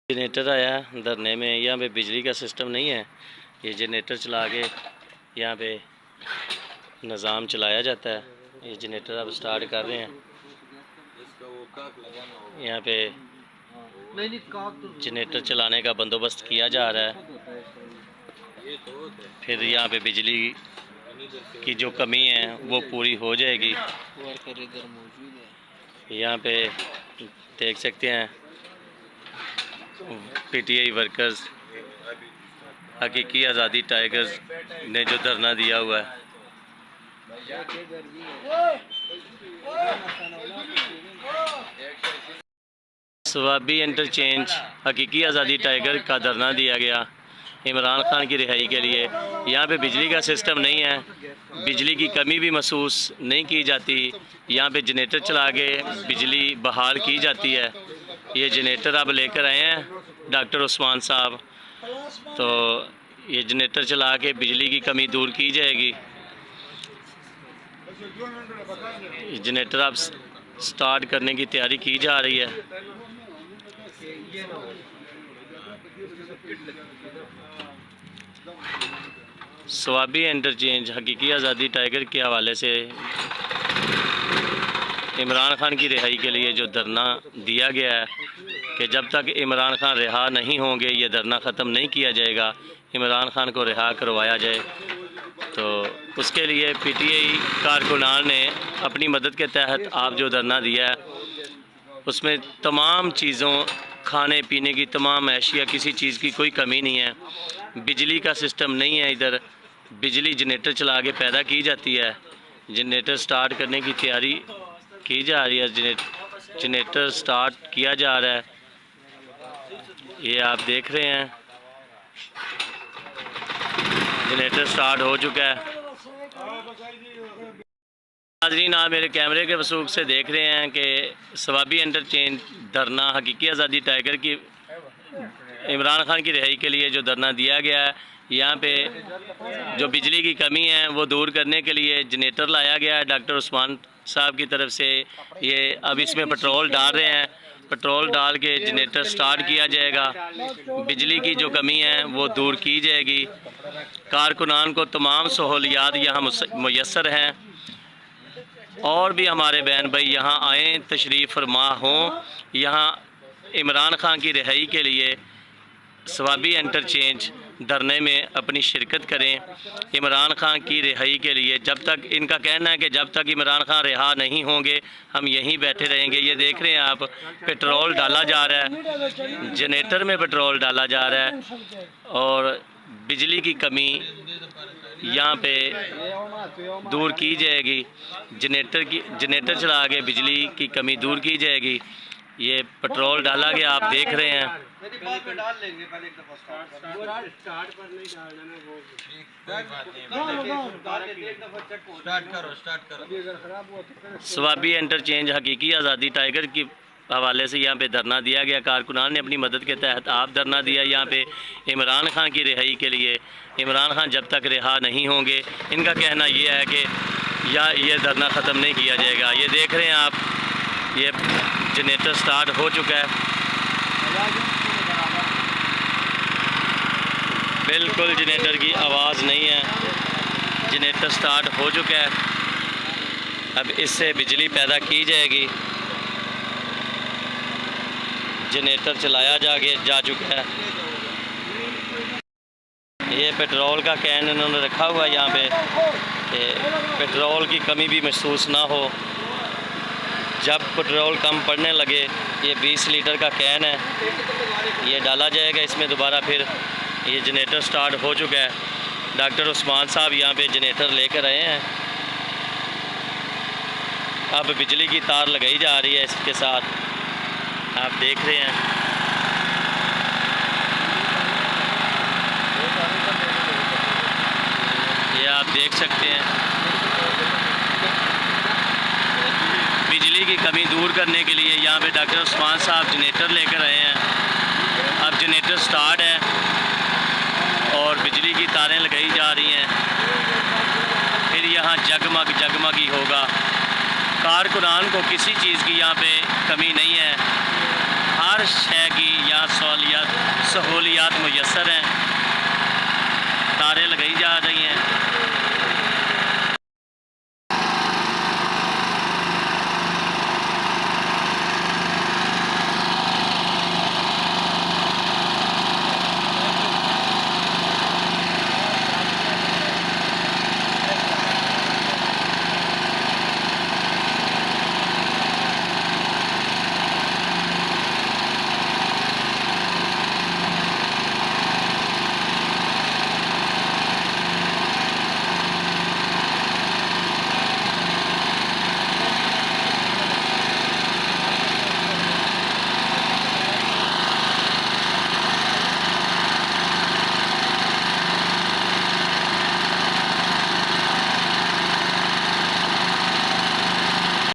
Generator आया धरने में। यहाँ पे बिजली का सिस्टम नहीं है। ये जनरेटर चला के यहाँ पे निज़ाम चलाया जाता है। ये जनरेटर अब स्टार्ट कर रहे हैं। यहाँ पे जनरेटर चलाने का बंदोबस्त किया जा रहा है। फिर यहाँ पे बिजली की जो कमी है वो पूरी हो जाएगी। यहाँ पे देख सकते हैं पीटीआई वर्कर्स हकीकी आज़ादी टाइगर्स ने जो धरना दिया हुआ है। सवाबी इंटरचेंज हकीकी आज़ादी टाइगर का धरना दिया गया इमरान खान की रिहाई के लिए। यहाँ पे बिजली का सिस्टम नहीं है, बिजली की कमी भी महसूस नहीं की जाती। यहाँ पे जनरेटर चला के बिजली बहाल की जाती है। ये जनरेटर अब लेकर आए हैं डॉक्टर उस्मान साहब, तो ये जनरेटर चला के बिजली की कमी दूर की जाएगी। जनरेटर अब स्टार्ट करने की तैयारी की जा रही है। सवाबी इंटरचेंज हकीकी आज़ादी टाइगर के हवाले से इमरान खान की रिहाई के लिए जो धरना दिया गया है कि जब तक इमरान खान रिहा नहीं होंगे ये धरना ख़त्म नहीं किया जाएगा। इमरान खान को रिहा करवाया जाए, तो उसके लिए पीटीआई कारकुनान ने अपनी मदद के तहत आप जो धरना दिया है उसमें तमाम चीज़ों, खाने पीने की तमाम अशिया, किसी चीज़ की कोई कमी नहीं है। बिजली का सिस्टम नहीं है, इधर बिजली जनरेटर चला के पैदा की जाती है। जनरेटर स्टार्ट करने की तैयारी की जा रही है। जनरेटर स्टार्ट किया जा रहा है, ये आप देख रहे हैं जनरेटर स्टार्ट हो चुका है। नाज़रीन, आप मेरे कैमरे के वसूख से देख रहे हैं कि सवाबी इंटरचेंज धरना हकीकी आज़ादी टाइगर की इमरान खान की रिहाई के लिए जो धरना दिया गया है, यहाँ पे जो बिजली की कमी है वो दूर करने के लिए जनरेटर लाया गया है डॉक्टर उस्मान साहब की तरफ से। ये अब इसमें पेट्रोल डाल रहे हैं, पेट्रोल डाल के जनरेटर स्टार्ट किया जाएगा। बिजली की जो कमी है वो दूर की जाएगी। कारकुनान को तमाम सहूलियात यहाँ मुयस्सर हैं, और भी हमारे बहन भाई यहाँ आएँ, तशरीफ़ फरमा हों, यहाँ इमरान खान की रिहाई के लिए सवाबी इंटरचेंज धरने में अपनी शिरकत करें। इमरान खान की रिहाई के लिए जब तक, इनका कहना है कि जब तक इमरान खान रिहा नहीं होंगे हम यहीं बैठे रहेंगे। ये देख रहे हैं आप, पेट्रोल डाला जा रहा है, जनरेटर में पेट्रोल डाला जा रहा है, और बिजली की कमी यहाँ पे दूर की जाएगी। जनरेटर चला के बिजली की कमी दूर की जाएगी। ये पेट्रोल डाला गया, आप देख रहे हैं। सवाबी इंटरचेंज हकीकी आज़ादी टाइगर की हवाले से यहाँ पे धरना दिया गया। कारकुनान ने अपनी मदद के तहत आप धरना दिया यहाँ पे इमरान खान की रिहाई के लिए। इमरान खान जब तक रिहा नहीं होंगे, इनका कहना ये है कि ये धरना ख़त्म नहीं किया जाएगा। ये देख रहे हैं आप, ये जनरेटर स्टार्ट हो चुका है। बिल्कुल जनरेटर की आवाज़ नहीं है, जनरेटर स्टार्ट हो चुका है। अब इससे बिजली पैदा की जाएगी। जनरेटर चलाया जा चुका है। ये पेट्रोल का कैन इन्होंने रखा हुआ है यहाँ पे कि पेट्रोल की कमी भी महसूस ना हो। जब पेट्रोल कम पड़ने लगे, ये 20 लीटर का कैन है, ये डाला जाएगा इसमें दोबारा। फिर ये जनरेटर स्टार्ट हो चुका है। डॉक्टर उस्मान साहब यहाँ पे जनरेटर लेकर आए हैं। अब बिजली की तार लगाई जा रही है इसके साथ, आप देख रहे हैं। ये आप देख सकते हैं, बिजली की कमी दूर करने के लिए यहाँ पे डॉक्टर उस्मान साहब जनरेटर लेकर आए हैं। अब जनरेटर स्टार्ट है और बिजली की तारें लगाई जा रही हैं। फिर यहाँ जगमग ही होगा। कारकुनान को किसी चीज़ की यहाँ पे कमी नहीं है, हर शय की यहाँ सहूलियत सहूलियात मुयसर हैं, तारें लगाई जा रही हैं।